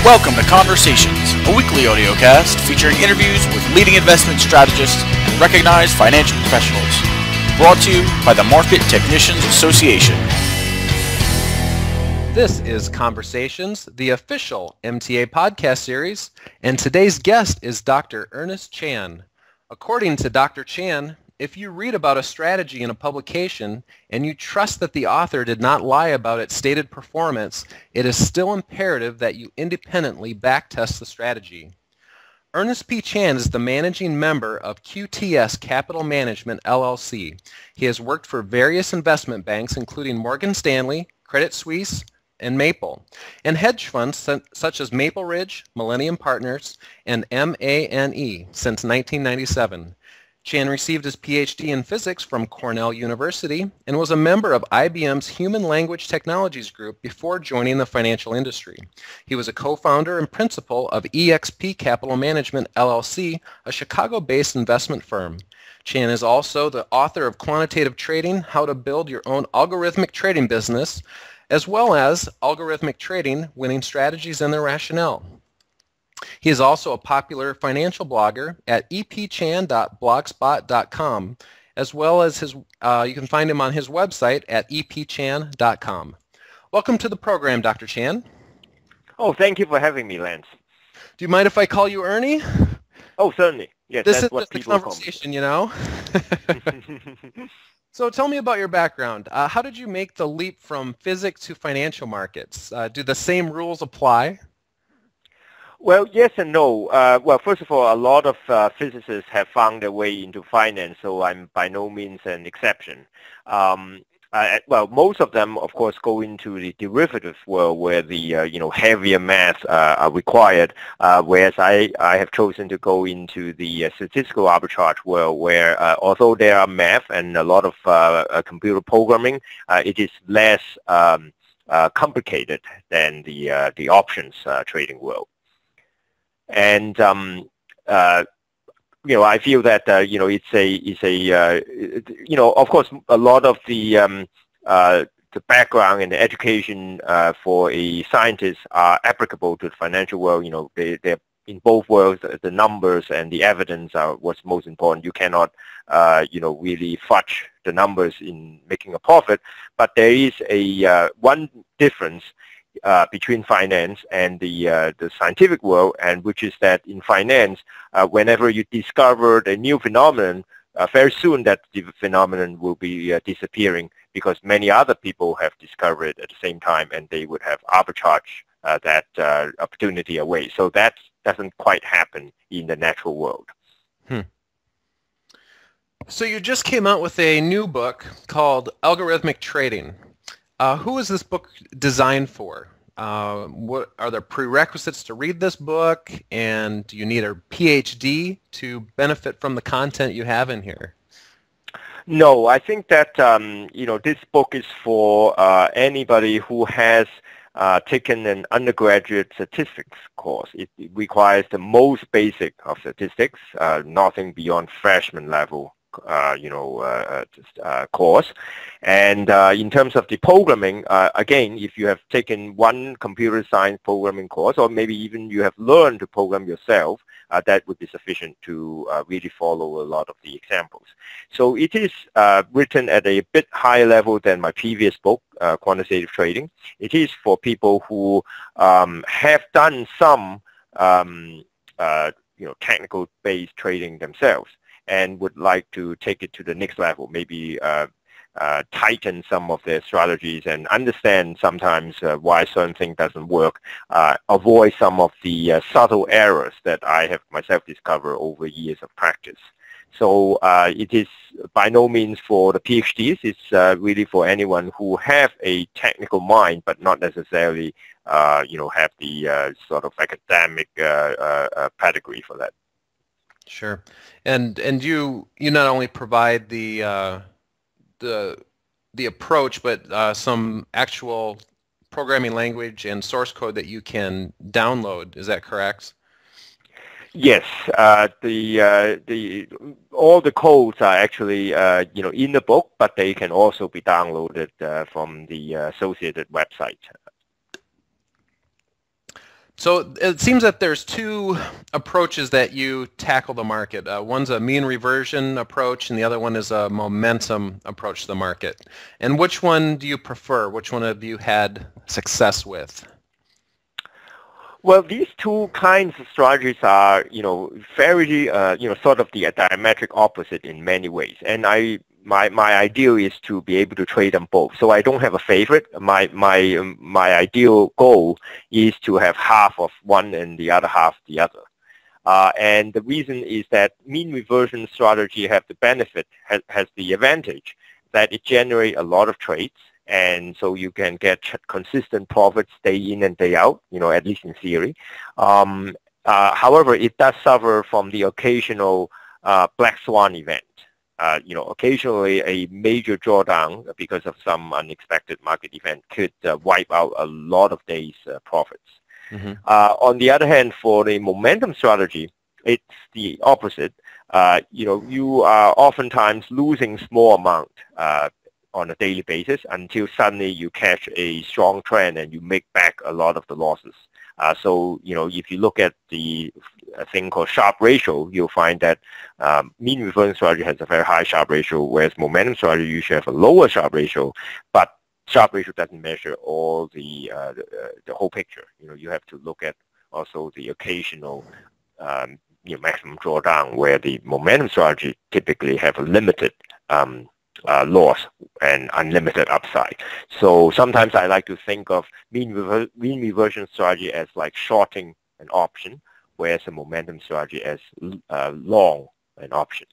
Welcome to Conversations, a weekly audiocast featuring interviews with leading investment strategists and recognized financial professionals. Brought to you by the Market Technicians Association. This is Conversations, the official MTA Podcast Series, and today's guest is Dr. Ernie Chan. According to Dr. Chan, if you read about a strategy in a publication and you trust that the author did not lie about its stated performance, it is still imperative that you independently backtest the strategy. Ernest P. Chan is the managing member of QTS Capital Management, LLC. He has worked for various investment banks, including Morgan Stanley, Credit Suisse, and Maple, and hedge funds such as Maple Ridge, Millennium Partners, and MANE since 1997. Chan received his PhD in physics from Cornell University and was a member of IBM's Human Language Technologies group before joining the financial industry. He was a co-founder and principal of EXP Capital Management, LLC, a Chicago-based investment firm. Chan is also the author of Quantitative Trading, How to Build Your Own Algorithmic Trading Business, as well as Algorithmic Trading, Winning Strategies and Their Rationale. He is also a popular financial blogger at epchan.blogspot.com, as well as you can find him on his website at epchan.com. Welcome to the program, Dr. Chan. Oh, thank you for having me, Lance. Do you mind if I call you Ernie? Oh, certainly. Yes, this that's is what just a people conversation, you know? So tell me about your background. How did you make the leap from physics to financial markets? Do the same rules apply? Well, yes and no. Well, first of all, a lot of physicists have found their way into finance, so I'm by no means an exception. Well, most of them, of course, go into the derivatives world where the heavier math are required, whereas I have chosen to go into the statistical arbitrage world where, although there are math and a lot of computer programming, it is less complicated than the options trading world. And I feel that it's of course a lot of the background and the education for a scientist are applicable to the financial world. They're in both worlds. The numbers and the evidence are what's most important. You cannot really fudge the numbers in making a profit. But there is a one difference between finance and the scientific world, and which is that in finance, whenever you discover a new phenomenon, very soon that the phenomenon will be disappearing because many other people have discovered it at the same time, and they would have arbitraged that opportunity away. So that doesn't quite happen in the natural world. So you just came out with a new book called Algorithmic Trading. Who is this book designed for? What are there prerequisites to read this book? And do you need a PhD to benefit from the content you have in here? No, I think that this book is for anybody who has taken an undergraduate statistics course. It requires the most basic of statistics, nothing beyond freshman level course. And in terms of the programming, again, if you have taken one computer science programming course, or maybe even you have learned to program yourself, that would be sufficient to really follow a lot of the examples. So it is written at a bit higher level than my previous book, Quantitative Trading. It is for people who have done some technical-based trading themselves and would like to take it to the next level, maybe tighten some of their strategies and understand sometimes why certain thing doesn't work, avoid some of the subtle errors that I have myself discovered over years of practice. So it is by no means for the PhDs. It's really for anyone who have a technical mind, but not necessarily have the sort of academic pedigree for that. Sure, and you not only provide the approach, but some actual programming language and source code that you can download. Is that correct? Yes, all the codes are actually in the book, but they can also be downloaded from the associated website. So it seems that there's two approaches that you tackle the market. One's a mean reversion approach, and the other one is a momentum approach to the market. And which one do you prefer? Which one have you had success with? Well, these two kinds of strategies are, very, sort of the diametric opposite in many ways. And my ideal is to be able to trade them both. So I don't have a favorite. My ideal goal is to have half of one and the other half the other. And the reason is that mean reversion strategy have the benefit, has the advantage that it generates a lot of trades. And so you can get consistent profits day in and day out, at least in theory. However, it does suffer from the occasional black swan event. Occasionally a major drawdown because of some unexpected market event could wipe out a lot of days' profits. Mm-hmm. On the other hand, for the momentum strategy, it's the opposite. You are oftentimes losing small amount on a daily basis until suddenly you catch a strong trend and you make back a lot of the losses. So, if you look at the thing called Sharpe ratio, you'll find that mean reversion strategy has a very high Sharpe ratio, whereas momentum strategy usually have a lower Sharpe ratio, but Sharpe ratio doesn't measure all the whole picture. You have to look at also the occasional maximum drawdown, where the momentum strategy typically have a limited loss and unlimited upside. So sometimes I like to think of mean reversion strategy as like shorting an option, whereas a momentum strategy as long an option.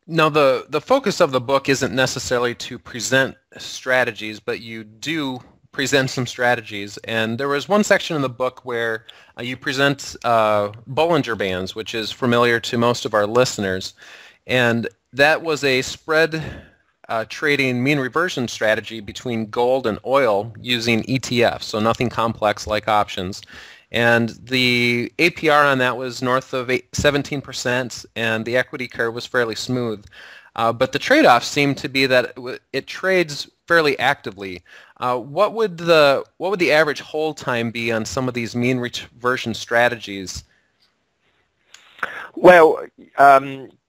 Now, the focus of the book isn't necessarily to present strategies, but you do present some strategies. And there was one section in the book where you present Bollinger Bands, which is familiar to most of our listeners. And that was a spread trading mean reversion strategy between gold and oil using ETFs, so nothing complex like options. And the APR on that was north of 17%, and the equity curve was fairly smooth. But the trade-off seemed to be that it trades fairly actively. What would the average hold time be on some of these mean reversion strategies? Well,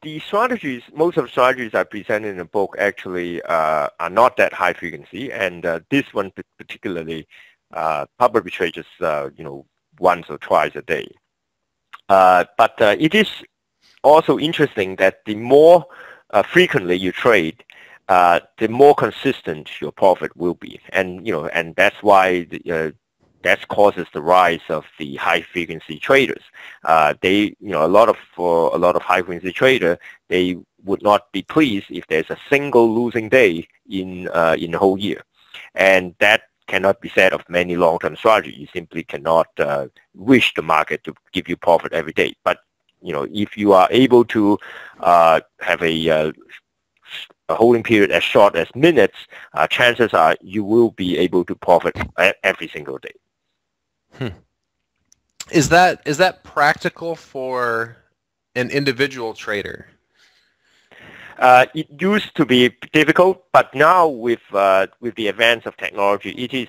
the strategies, most of the strategies I presented in the book actually are not that high frequency, and this one particularly probably trades just once or twice a day. But it is also interesting that the more frequently you trade, the more consistent your profit will be, and and that's why that causes the rise of the high frequency traders. They, a lot of high frequency trader, they would not be pleased if there's a single losing day in the whole year, and that cannot be said of many long-term strategies. You simply cannot wish the market to give you profit every day. But if you are able to have a holding period as short as minutes, chances are you will be able to profit every single day. Is that practical for an individual trader? It used to be difficult, but now with the advance of technology, it is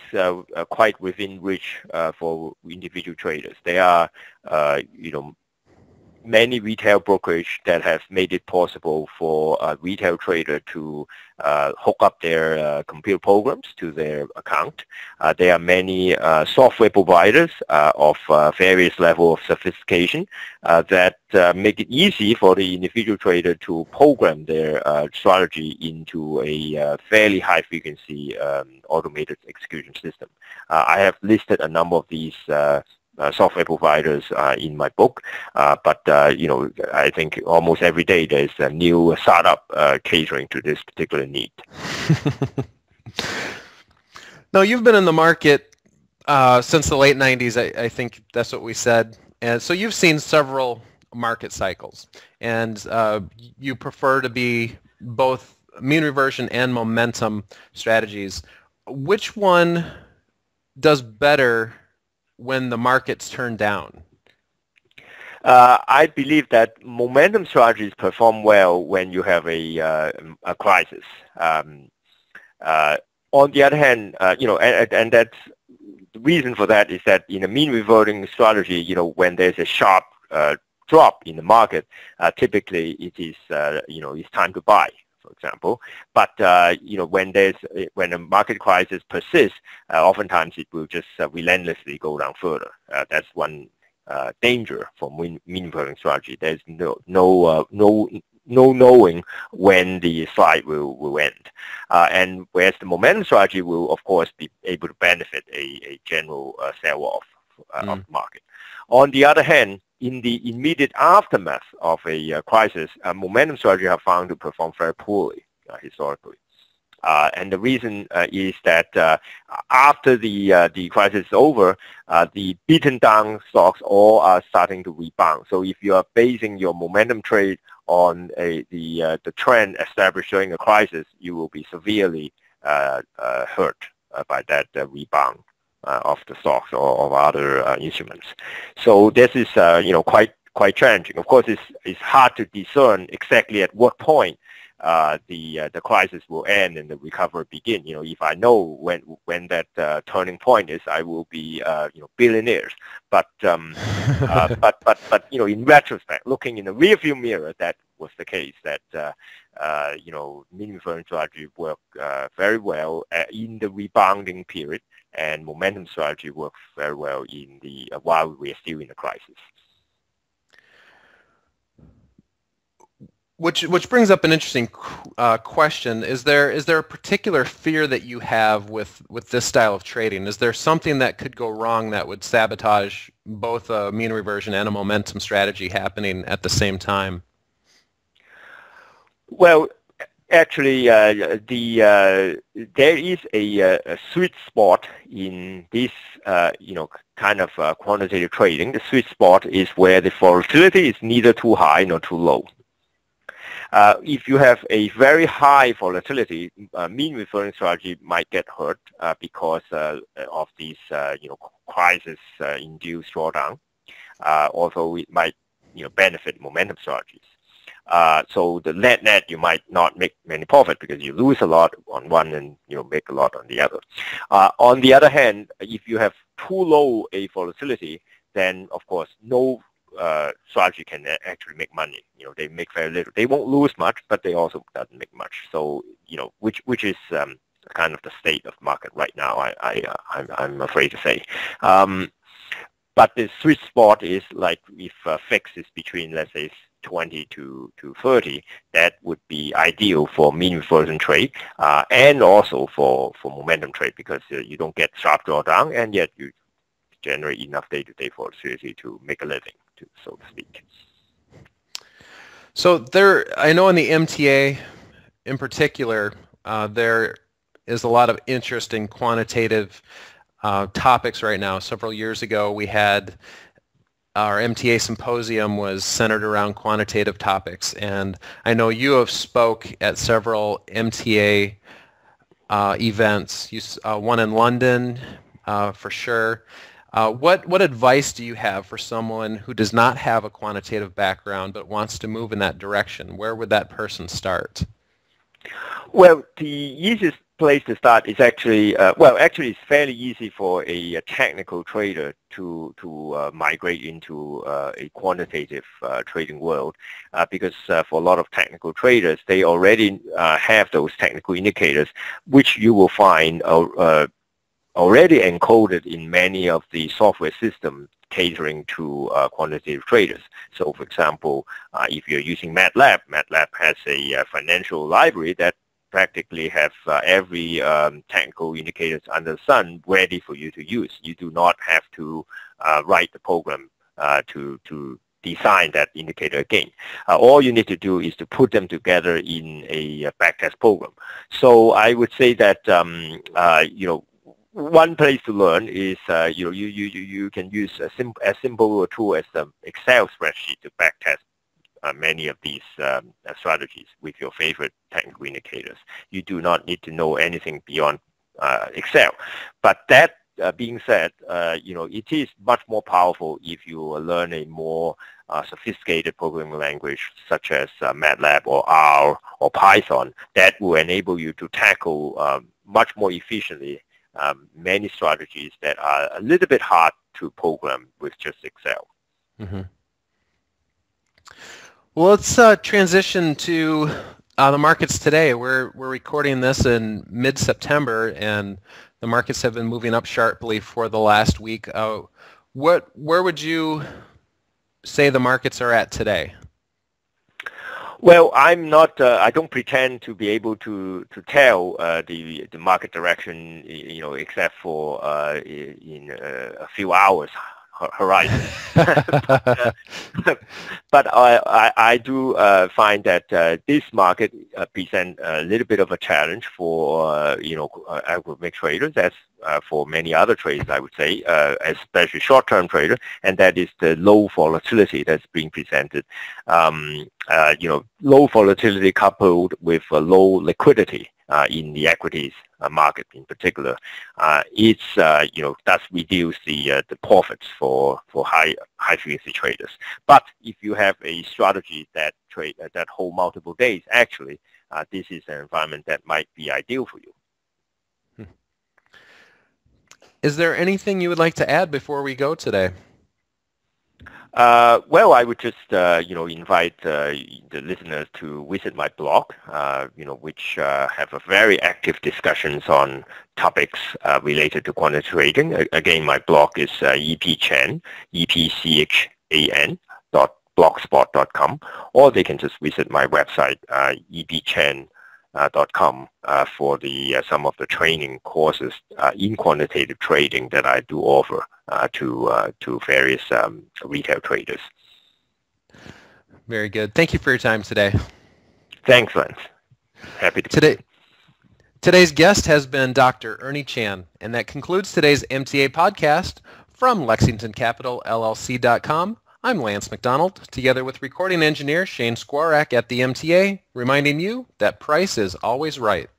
quite within reach for individual traders. There are many retail brokerage that have made it possible for a retail trader to hook up their computer programs to their account. There are many software providers of various level of sophistication that make it easy for the individual trader to program their strategy into a fairly high frequency automated execution system. I have listed a number of these software providers in my book, but I think almost every day there's a new startup catering to this particular need. Now, you've been in the market since the late 90s, I think that's what we said, and so you've seen several market cycles, and you prefer to be both mean reversion and momentum strategies. Which one does better when the markets turn down? I believe that momentum strategies perform well when you have a crisis. On the other hand, and that's reason for that is that in a mean reverting strategy, when there's a sharp drop in the market, typically it is, it's time to buy, for example. But, when a market crisis persists, oftentimes it will just relentlessly go down further. That's one danger for mean reverting strategy. There's no knowing when the slide will end. And whereas the momentum strategy will, of course, be able to benefit a general sell-off of the market. On the other hand, in the immediate aftermath of a crisis, momentum strategy have found to perform very poorly historically. And the reason is that after the crisis is over, the beaten down stocks all are starting to rebound. So if you are basing your momentum trade on the trend established during a crisis, you will be severely hurt by that rebound of the stocks or of other instruments. So this is quite challenging. Of course, it's hard to discern exactly at what point the crisis will end and the recovery begin. If I know when that turning point is, I will be billionaires. But in retrospect, looking in the rearview mirror, that was the case. That mean reverting strategy worked very well in the rebounding period, and momentum strategy worked very well in the while we are still in the crisis. Which brings up an interesting question. Is there a particular fear that you have with this style of trading? Is there something that could go wrong that would sabotage both a mean reversion and a momentum strategy happening at the same time? Well, actually, there is a sweet spot in this, kind of quantitative trading. The sweet spot is where the volatility is neither too high nor too low. If you have a very high volatility, mean reverting strategy might get hurt because of these, crisis-induced drawdown. Although it might, benefit momentum strategies. So the net, you might not make many profit because you lose a lot on one and make a lot on the other. On the other hand, if you have too low a volatility, then of course no strategy can actually make money. They make very little. They won't lose much, but they also doesn't make much. So which is kind of the state of market right now. I'm afraid to say. But the sweet spot is like if fix is between, let's say, 20 to 30, that would be ideal for mean reversion trade and also for momentum trade, because you don't get sharp drawdown and yet you generate enough day-to-day volatility to make a living, so to speak. So I know in the MTA in particular, there is a lot of interest in quantitative topics right now. Several years ago, we had our MTA symposium was centered around quantitative topics, and I know you have spoke at several MTA events. One in London, for sure. What advice do you have for someone who does not have a quantitative background but wants to move in that direction? Where would that person start? Well, the easiest place to start is actually, it's fairly easy for a technical trader to migrate into a quantitative trading world because for a lot of technical traders, they already have those technical indicators, which you will find already encoded in many of the software systems catering to quantitative traders. So, for example, if you're using MATLAB has a financial library that practically have every technical indicators under the sun ready for you to use. You do not have to write the program to design that indicator again. All you need to do is to put them together in a backtest program. So I would say that one place to learn is you can use as simple a tool as the Excel spreadsheet to backtest many of these strategies with your favorite technical indicators. You do not need to know anything beyond Excel. But that being said, it is much more powerful if you learn a more sophisticated programming language such as MATLAB or R or Python that will enable you to tackle much more efficiently many strategies that are a little bit hard to program with just Excel. Mm-hmm. Well, let's transition to the markets today. We're recording this in mid-September, and the markets have been moving up sharply for the last week. Where would you say the markets are at today? Well, I'm not. I don't pretend to be able to tell the market direction, except for in a few hours horizon. But I do find that this market presents a little bit of a challenge for algorithmic traders, as for many other traders, I would say, especially short-term traders, and that is the low volatility that's being presented. Low volatility coupled with low liquidity in the equities market in particular, it's does reduce the profits for high frequency traders. But if you have a strategy that hold multiple days, actually, this is an environment that might be ideal for you. Is there anything you would like to add before we go today? Well, I would just, invite the listeners to visit my blog, which have a very active discussions on topics related to quantitative trading. Again, my blog is epchan, epchan.blogspot.com, or they can just visit my website, epchan.com, for some of the training courses in quantitative trading that I do offer to various retail traders. Very good. Thank you for your time today. Thanks, Lance. Happy to. Today's guest has been Dr. Ernie Chan, and that concludes today's MTA podcast from LexingtonCapitalLLC.com. I'm Lance McDonald, together with recording engineer Shane Skwarak at the MTA, reminding you that price is always right.